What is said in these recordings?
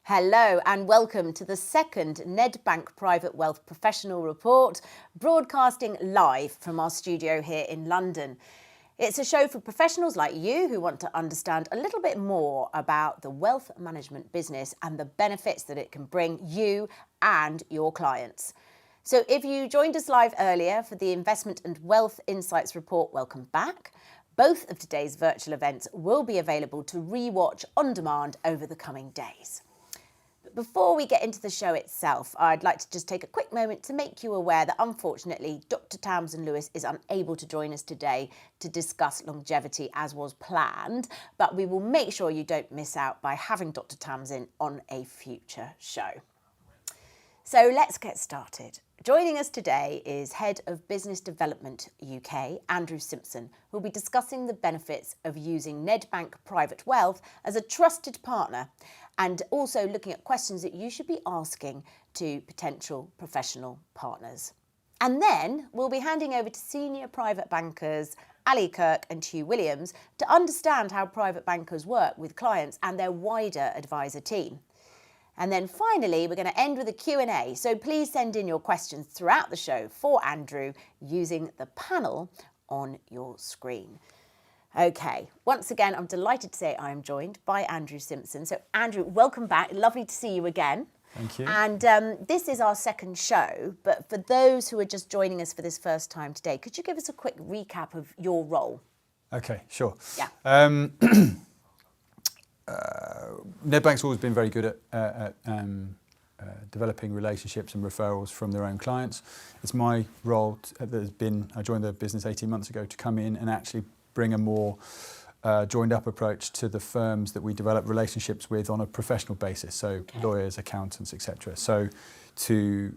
Hello and welcome to the second Nedbank Private Wealth Professional Report, broadcasting live from our studio here in London. It's a show for professionals like you who want to understand a little bit more about the wealth management business and the benefits that it can bring you and your clients. So if you joined us live earlier for the Investment and Wealth Insights Report, welcome back. Both of today's virtual events will be available to re-watch on demand over the coming days. Before we get into the show itself, I'd like to just take a quick moment to make you aware that unfortunately Dr. Townsend Lewis is unable to join us today to discuss longevity as was planned, but we will make sure you don't miss out by having Dr. Townsend on a future show. So let's get started. Joining us today is Head of Business Development UK, Andrew Simpson, who will be discussing the benefits of using Nedbank Private Wealth as a trusted partner and also looking at questions that you should be asking to potential professional partners. And then we'll be handing over to senior private bankers Ali Kirk and Hugh Williams to understand how private bankers work with clients and their wider advisor team. And then finally, we're going to end with a Q&A. So please send in your questions throughout the show for Andrew using the panel on your screen. Okay, once again, I'm delighted to say I am joined by Andrew Simpson. So Andrew, welcome back. Lovely to see you again. Thank you. And this is our second show, but for those who are just joining us for this first time today, could you give us a quick recap of your role? Okay, sure. Yeah. Nedbank's always been very good at developing relationships and referrals from their own clients. It's my role I joined the business 18 months ago to come in and actually bring a more joined up approach to the firms that we develop relationships with on a professional basis, so lawyers, accountants, etc. So to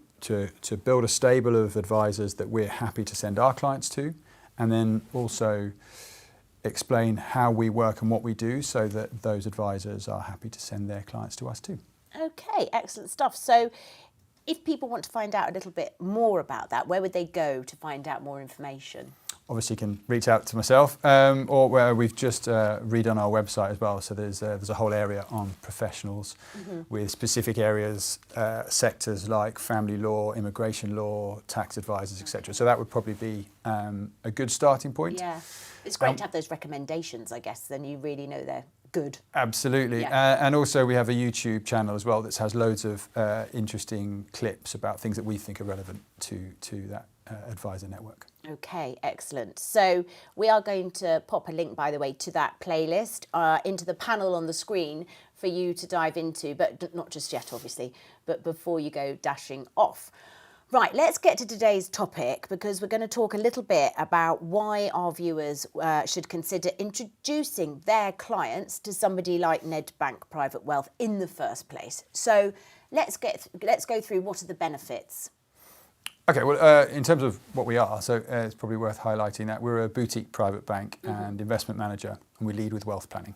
build a stable of advisors that we're happy to send our clients to, and then also explain how we work and what we do so that those advisors are happy to send their clients to us too. Okay, excellent stuff. So if people want to find out a little bit more about that, where would they go to find out more information? Obviously you can reach out to myself or where we've just redone our website as well. So there's a whole area on professionals with specific areas, sectors like family law, immigration law, tax advisors, etc. So that would probably be a good starting point. Yeah, it's great to have those recommendations, I guess, then you really know they're good. Absolutely. Yeah. And also we have a YouTube channel as well that has loads of interesting clips about things that we think are relevant to that advisor network. Okay, excellent. So we are going to pop a link, by the way, to that playlist into the panel on the screen for you to dive into, but not just yet, obviously, but before you go dashing off. Right, let's get to today's topic because we're going to talk a little bit about why our viewers should consider introducing their clients to somebody like Nedbank Private Wealth in the first place. So let's go through what are the benefits. Okay, well, in terms of what we are, so it's probably worth highlighting that we're a boutique private bank and investment manager, and we lead with wealth planning.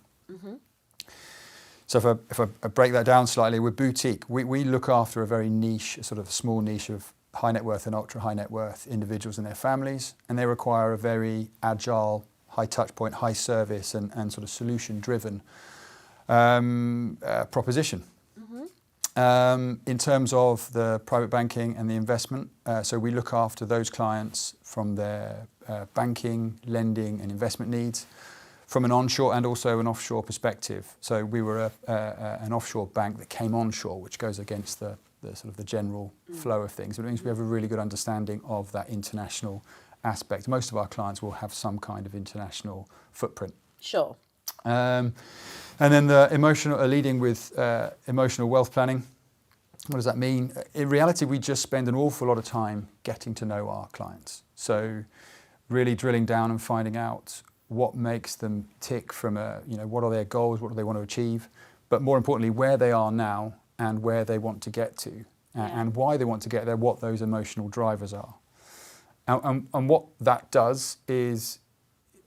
So if I break that down slightly, we're boutique. We look after a very niche, sort of small niche of high net worth and ultra high net worth individuals and their families, and they require a very agile, high touch point, high service and sort of solution driven proposition. In terms of the private banking and the investment, so we look after those clients from their banking, lending and investment needs from an onshore and also an offshore perspective. So we were an offshore bank that came onshore, which goes against the sort of the general flow of things. It means we have a really good understanding of that international aspect. Most of our clients will have some kind of international footprint. Sure. And then the leading with emotional wealth planning. What does that mean? In reality, we just spend an awful lot of time getting to know our clients. So really drilling down and finding out what makes them tick from what are their goals, what do they want to achieve, but more importantly, where they are now and where they want to get to and why they want to get there, what those emotional drivers are. And what that does is,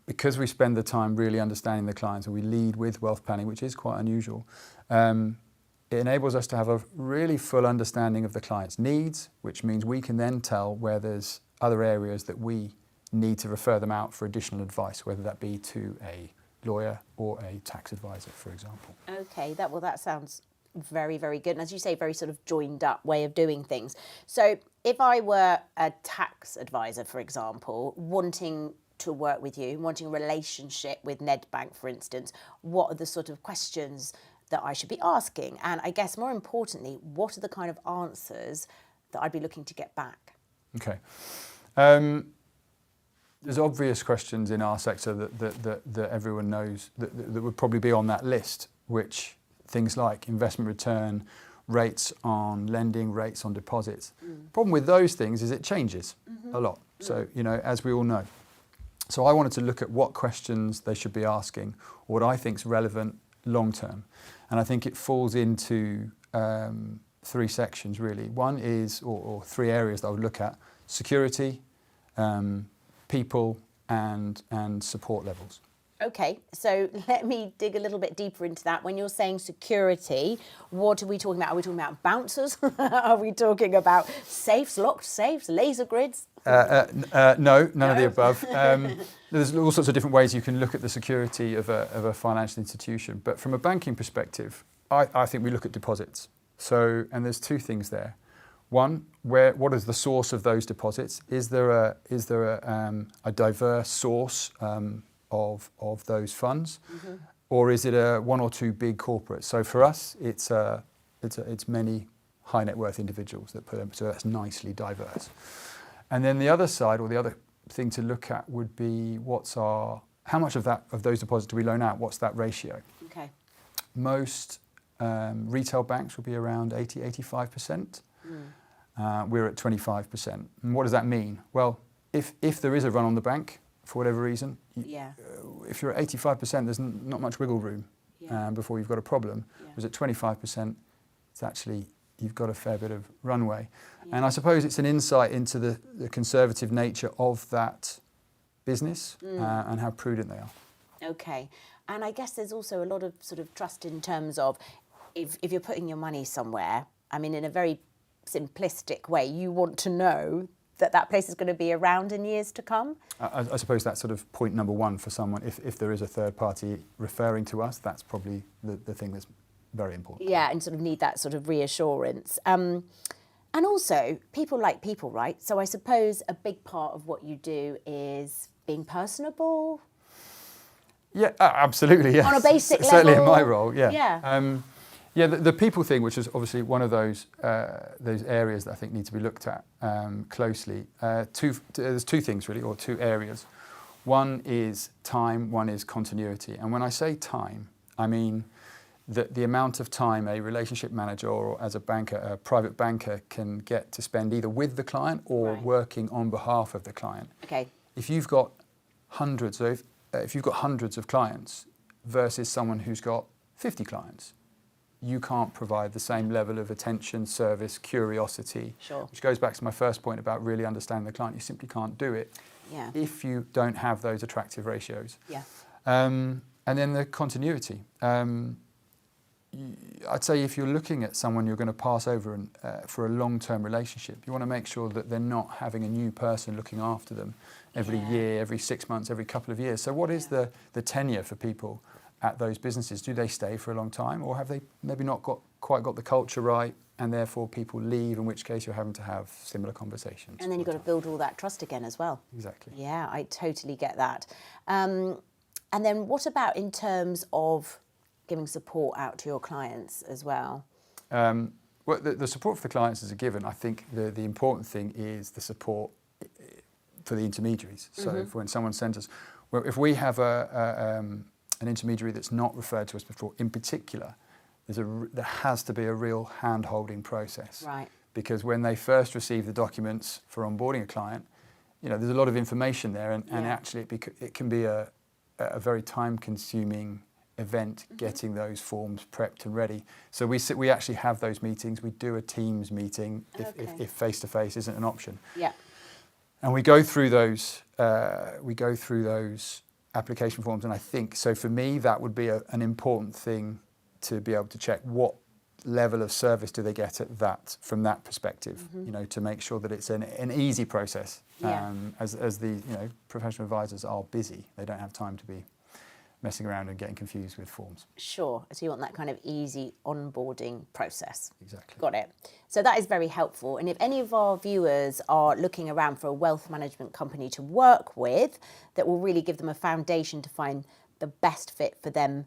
because we spend the time really understanding the clients and we lead with wealth planning, which is quite unusual, it enables us to have a really full understanding of the client's needs, which means we can then tell where there's other areas that we need to refer them out for additional advice, whether that be to a lawyer or a tax advisor, for example. Okay, that sounds Very, very good. And as you say, very sort of joined up way of doing things. So if I were a tax advisor, for example, wanting to work with you, wanting a relationship with Nedbank, for instance, what are the sort of questions that I should be asking? And I guess more importantly, what are the kind of answers that I'd be looking to get back? Okay. There's obvious questions in our sector that everyone knows that would probably be on that list, which things like investment return, rates on lending, rates on deposits. Problem with those things is it changes a lot. So, as we all know. So I wanted to look at what questions they should be asking, or what I think is relevant long term. And I think it falls into three sections really. One is, or three areas that I would look at: security, people, and support levels. Okay, so let me dig a little bit deeper into that. When you're saying security, what are we talking about? Are we talking about bouncers? Are we talking about safes, locked safes, laser grids? No, none of the above. There's all sorts of different ways you can look at the security of a financial institution. But from a banking perspective, I think we look at deposits. So, and there's two things there. One, what is the source of those deposits? Is there a diverse source of those funds, or is it one or two big corporates? So for us, it's many high net worth individuals that put them. So that's nicely diverse. And then the other side, or the other thing to look at, would be how much of those deposits do we loan out? What's that ratio? Okay. Most retail banks will be around 80-85%. We're at 25%. And what does that mean? Well, if there is a run on the bank for whatever reason, if you're at 85%, there's not much wiggle room before you've got a problem. Whereas at 25%, it's actually, you've got a fair bit of runway. And I suppose it's an insight into the conservative nature of that business and how prudent they are. Okay. And I guess there's also a lot of sort of trust in terms of if you're putting your money somewhere, I mean, in a very simplistic way, you want to know that place is going to be around in years to come? I suppose that's sort of point number one for someone. If there is a third party referring to us, that's probably the thing that's very important. Yeah, and sort of need that sort of reassurance. And also, people like people, right? So I suppose a big part of what you do is being personable. Yeah, absolutely, yes. On a basic level. Certainly in my role, yeah. Yeah. The people thing, which is obviously one of those areas that I think need to be looked at closely. There's two things really, or two areas. One is time, one is continuity. And when I say time, I mean that the amount of time a relationship manager or as a banker, a private banker, can get to spend either with the client or working on behalf of the client. Okay. If you've got hundreds of clients versus someone who's got 50 clients, you can't provide the same level of attention, service, curiosity, which goes back to my first point about really understanding the client. You simply can't do it if you don't have those attractive ratios. Yeah. And then the continuity. I'd say if you're looking at someone you're going to pass over for a long-term relationship, you want to make sure that they're not having a new person looking after them every year, every 6 months, every couple of years. So what is the tenure for people at those businesses? Do they stay for a long time, or have they maybe not quite got the culture right, and therefore people leave, in which case you're having to have similar conversations? And then you've got to build all that trust again as well. Exactly. Yeah, I totally get that. And then what about in terms of giving support out to your clients as well? Well, the support for the clients is a given. I think the important thing is the support for the intermediaries. So for when someone sends us, well, if we have an intermediary that's not referred to us before, in particular, there has to be a real hand-holding process. Right. Because when they first receive the documents for onboarding a client, there's a lot of information there, and actually it can be a very time-consuming event getting those forms prepped and ready. So we actually have those meetings. We do a Teams meeting if face-to-face isn't an option. Yeah. And we go through those. Application forms, and I think so. For me, that would be an important thing to be able to check what level of service do they get from that perspective. To make sure that it's an easy process. As the professional advisors are busy, they don't have time to be messing around and getting confused with forms. Sure. So you want that kind of easy onboarding process. Exactly. Got it. So that is very helpful. And if any of our viewers are looking around for a wealth management company to work with that will really give them a foundation to find the best fit for them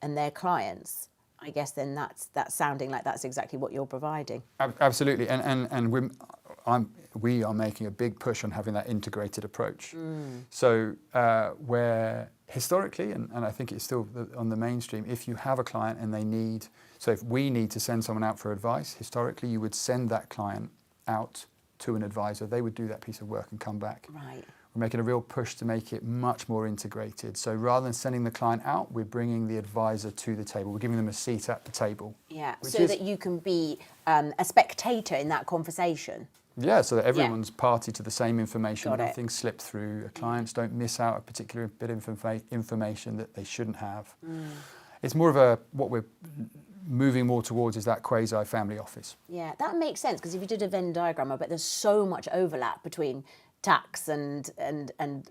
and their clients, I guess then that's sounding like that's exactly what you're providing. Absolutely. And we are making a big push on having that integrated approach. So where historically, and I think it's still on the mainstream, if you have a client and they need, so if we need to send someone out for advice, historically you would send that client out to an advisor. They would do that piece of work and come back. Right. We're making a real push to make it much more integrated. So rather than sending the client out, we're bringing the advisor to the table. We're giving them a seat at the table. Yeah, so that you can be a spectator in that conversation. Yeah, so that everyone's party to the same information. Got it. Nothing slipped through. Clients don't miss out a particular bit of information that they shouldn't have. It's more of what we're moving more towards is that quasi family office. Yeah, that makes sense, because if you did a Venn diagram, I bet there's so much overlap between tax and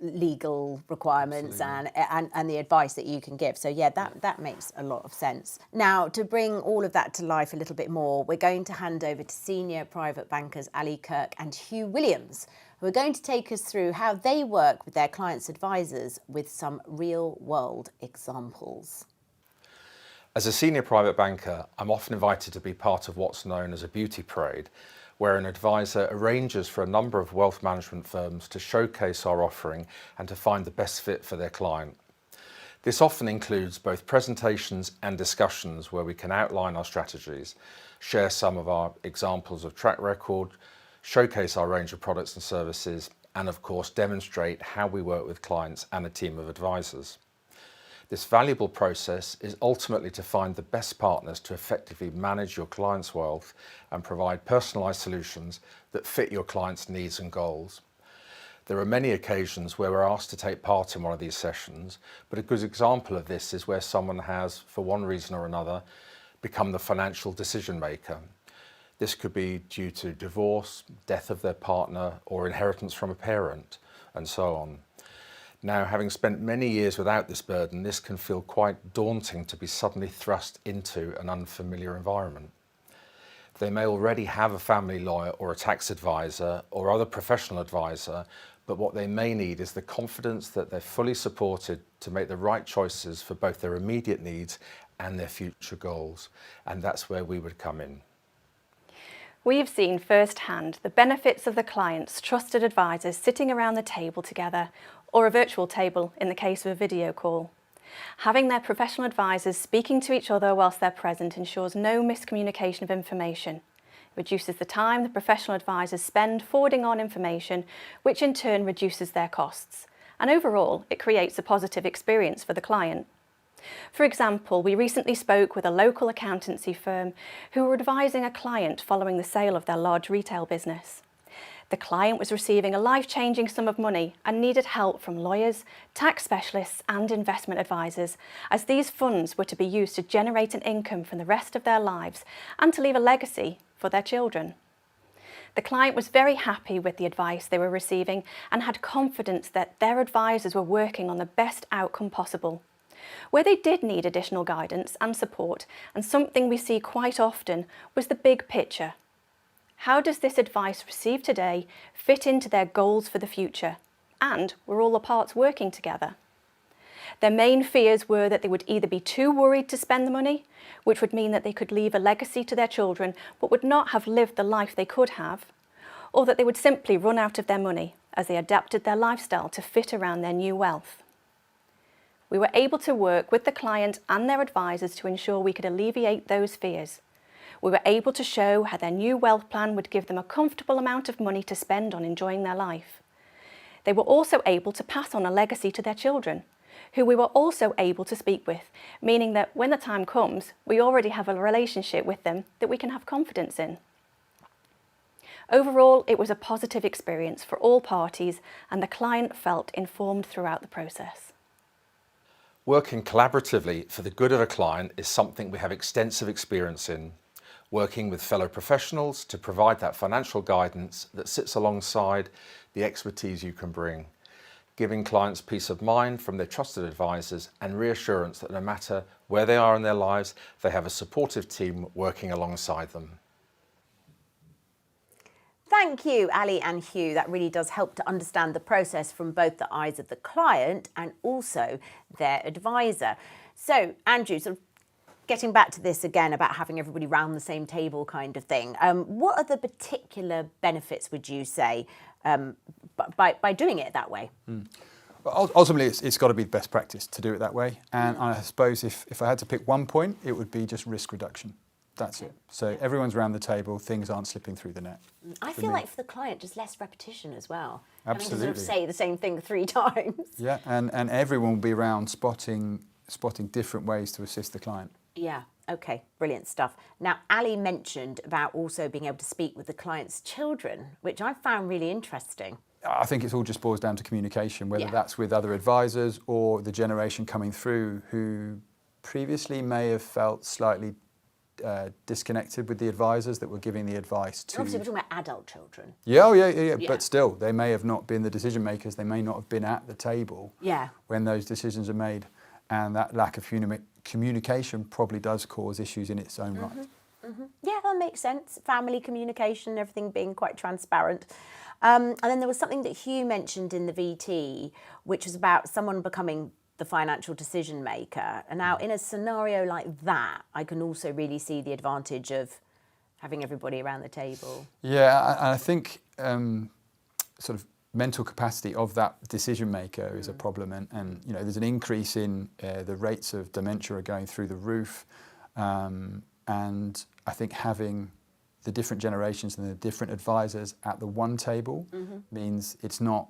legal requirements and the advice that you can give. So yeah, that makes a lot of sense. Now, to bring all of that to life a little bit more, we're going to hand over to senior private bankers Ali Kirk and Hugh Williams, who are going to take us through how they work with their clients' advisors with some real-world examples. As a senior private banker, I'm often invited to be part of what's known as a beauty parade, where an advisor arranges for a number of wealth management firms to showcase our offering and to find the best fit for their client. This often includes both presentations and discussions where we can outline our strategies, share some of our examples of track record, showcase our range of products and services, and of course demonstrate how we work with clients and a team of advisors. This valuable process is ultimately to find the best partners to effectively manage your client's wealth and provide personalised solutions that fit your client's needs and goals. There are many occasions where we're asked to take part in one of these sessions, but a good example of this is where someone has, for one reason or another, become the financial decision maker. This could be due to divorce, death of their partner, or inheritance from a parent, and so on. Now, having spent many years without this burden, this can feel quite daunting to be suddenly thrust into an unfamiliar environment. They may already have a family lawyer or a tax advisor or other professional advisor, but what they may need is the confidence that they're fully supported to make the right choices for both their immediate needs and their future goals. And that's where we would come in. We have seen firsthand the benefits of the client's trusted advisors sitting around the table together, or a virtual table in the case of a video call. Having their professional advisors speaking to each other whilst they're present ensures no miscommunication of information. It reduces the time the professional advisors spend forwarding on information, which in turn reduces their costs. And overall, it creates a positive experience for the client. For example, we recently spoke with a local accountancy firm who were advising a client following the sale of their large retail business. The client was receiving a life-changing sum of money and needed help from lawyers, tax specialists and investment advisors, as these funds were to be used to generate an income from the rest of their lives and to leave a legacy for their children. The client was very happy with the advice they were receiving and had confidence that their advisors were working on the best outcome possible. Where they did need additional guidance and support, and something we see quite often, was the big picture. How does this advice received today fit into their goals for the future? And were all the parts working together? Their main fears were that they would either be too worried to spend the money, which would mean that they could leave a legacy to their children but would not have lived the life they could have, or that they would simply run out of their money as they adapted their lifestyle to fit around their new wealth. We were able to work with the client and their advisors to ensure we could alleviate those fears. We were able to show how their new wealth plan would give them a comfortable amount of money to spend on enjoying their life. They were also able to pass on a legacy to their children, who we were also able to speak with, meaning that when the time comes, we already have a relationship with them that we can have confidence in. Overall, it was a positive experience for all parties, and the client felt informed throughout the process. Working collaboratively for the good of a client is something we have extensive experience in, working with fellow professionals to provide that financial guidance that sits alongside the expertise you can bring. giving clients peace of mind from their trusted advisors and reassurance that no matter where they are in their lives, they have a supportive team working alongside them. Thank you, Ali and Hugh. That really does help to understand the process from both the eyes of the client and also their advisor. So, Andrew, sort of getting back to this again about having everybody round the same table kind of thing, what are the particular benefits, would you say, by doing it that way? Well, ultimately, it's got to be the best practice to do it that way. And I suppose if I had to pick one point, it would be just risk reduction. That's it. So everyone's around the table, things aren't slipping through the net. I feel like for the client, just less repetition as well. Absolutely. Having to sort of say the same thing 3 times. Yeah, and everyone will be around spotting different ways to assist the client. Yeah, okay, brilliant stuff. Now, Ali mentioned about also being able to speak with the client's children, which I found really interesting. I think it all just boils down to communication, whether Yeah. that's with other advisors or the generation coming through who previously may have felt slightly disconnected with the advisors that were giving the advice to... Obviously, we're talking about adult children. Yeah, yeah. Yeah. But still, they may have not been the decision makers. They may not have been at the table Yeah. when those decisions are made. And that lack of communication probably does cause issues in its own right. Yeah, that makes sense. Family communication, everything being quite transparent. And then there was something that Hugh mentioned in the VT, which was about someone becoming the financial decision maker. And now in a scenario like that, I can also really see the advantage of having everybody around the table. Yeah, and I think sort of mental capacity of that decision maker is a problem, and you know, there's an increase in the rates of dementia are going through the roof, and I think having the different generations and the different advisors at the one table means it's not,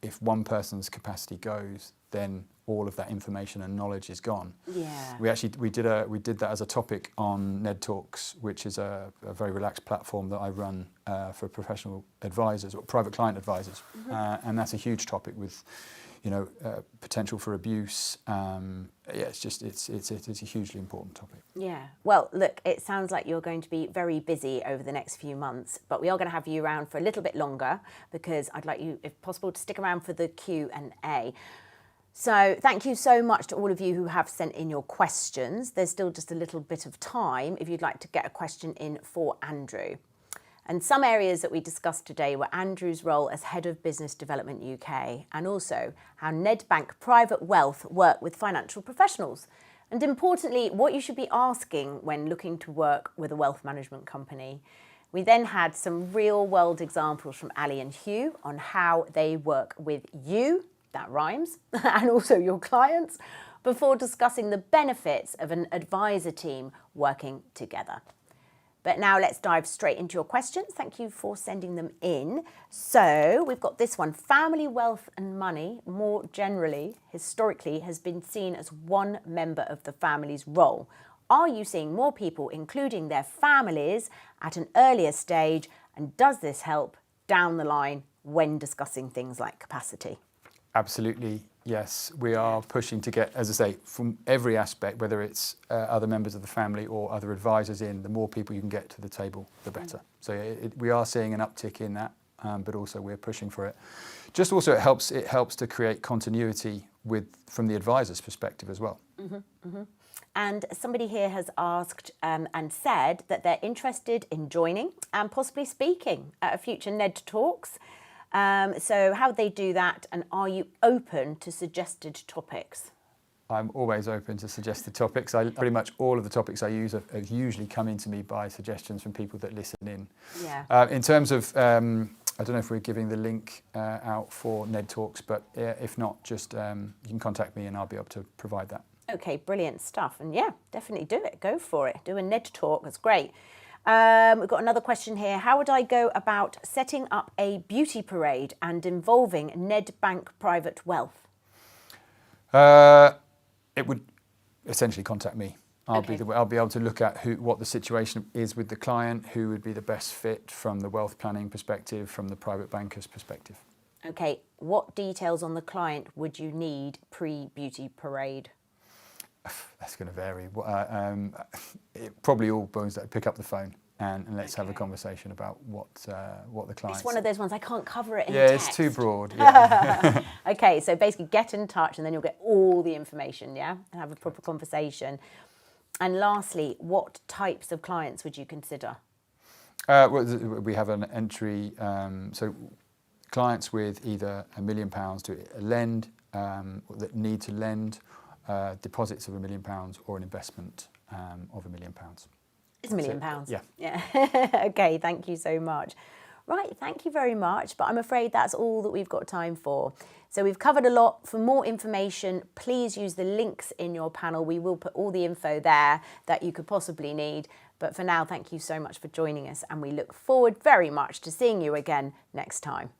if one person's capacity goes, then all of that information and knowledge is gone. Yeah. We did that as a topic on Ned Talks, which is a very relaxed platform that I run for professional advisors or private client advisors, and that's a huge topic with, you know, potential for abuse. It's a hugely important topic. Yeah. Well, look, it sounds like you're going to be very busy over the next few months, but we are going to have you around for a little bit longer because I'd like you, if possible, to stick around for the Q&A. So thank you so much to all of you who have sent in your questions. There's still just a little bit of time if you'd like to get a question in for Andrew. And some areas that we discussed today were Andrew's role as Head of Business Development UK and also how Nedbank Private Wealth work with financial professionals. And importantly, what you should be asking when looking to work with a wealth management company. We then had some real world examples from Ali and Hugh on how they work with you, that rhymes, and also your clients, before discussing the benefits of an advisor team working together. But now let's dive straight into your questions. Thank you for sending them in. So we've got this one. Family wealth and money, more generally, historically, has been seen as one member of the family's role. Are you seeing more people including their families at an earlier stage? And does this help down the line when discussing things like capacity? Absolutely, yes. We are pushing to get, as I say, from every aspect, whether it's other members of the family or other advisors in, the more people you can get to the table, the better. So we are seeing an uptick in that, but also we're pushing for it. Just also it helps to create continuity from the advisor's perspective as well. And somebody here has asked and said that they're interested in joining and possibly speaking at a future Ned Talks. So how would they do that, and are you open to suggested topics? I'm always open to suggested topics. Pretty much all of the topics I use are usually coming to me by suggestions from people that listen in. Yeah. In terms of, I don't know if we're giving the link out for Ned Talks, but if not, just you can contact me and I'll be able to provide that. Okay, brilliant stuff. And yeah, definitely do it. Go for it. Do a Ned Talk. That's great. We've got another question here. How would I go about setting up a beauty parade and involving Nedbank Private Wealth? It would essentially contact me. I'll be able to look at what the situation is with the client, who would be the best fit from the wealth planning perspective, from the private banker's perspective. Okay, what details on the client would you need pre-beauty parade? That's going to vary. It probably all boils down to pick up the phone. and let's have a conversation about what the clients. It's one of those ones I can't cover it in Yeah, text. it's too broad. Yeah. Okay, so basically get in touch and then you'll get all the information, yeah? And have a proper conversation. And lastly, what types of clients would you consider? Well, we have an entry, so clients with either £1 million to lend, that need to lend, deposits of £1 million or an investment of £1 million. It's £1 million. Yeah. Okay, thank you so much. Right, thank you very much, but I'm afraid that's all that we've got time for. So we've covered a lot. For more information, please use the links in your panel. We will put all the info there that you could possibly need. But for now, thank you so much for joining us, and we look forward very much to seeing you again next time.